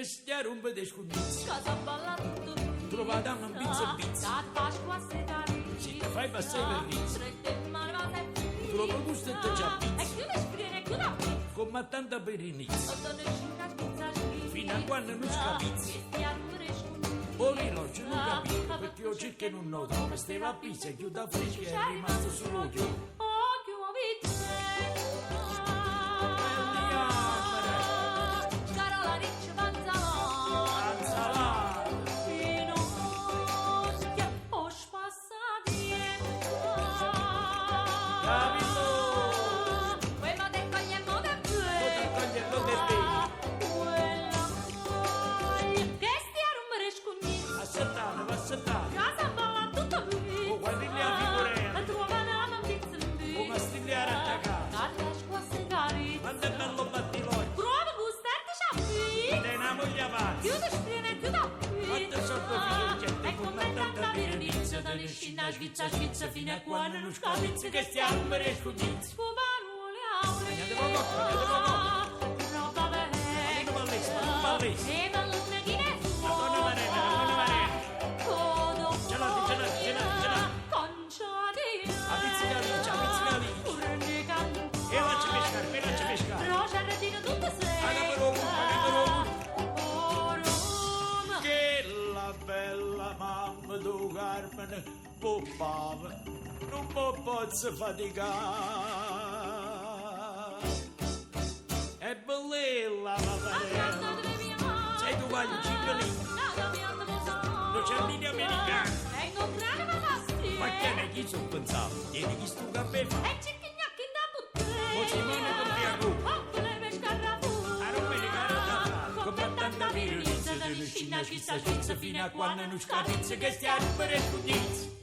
che stia rompe dei scundizzi. Cosa balla tutto? Trovata una pizza e pizza. Da Pasqua se cari. Si te fai passare per rizzo. Trovo gusto e te già pizza. E chiude sprire, chiude qui. Come tanta per inizio. Fino Fino a quando non scapizzi. Ora l'oggi non capisco perché io cerco e non noto. Come stava a pizza e chiude a fresca e è rimasto solo io. Svizza, svizza, fino a quando non scapizzi che stiamo per escudizzi. Andiate poco, roba bella. non ballessi. E ballone chinese. La donna Marena. Gelati. Conciatina. A pizzica lì. E facci pescare. Rosa retino tutte sei. Agapero. Che la bella mamma do Carmen poppava, non posso faticare. È bella la Marena. Sei tu vai in ciclino. Non c'è linea americana. Ma che ne chi sono pensato? Tieni chi stu caffè fa. E cicchignacchi da buttare. O Simone con te a rupo. Le pescarrafu. A non me ne caro come tanta virulenza. Scina, fino a quando non scapizzi che stiamo per escudizzi.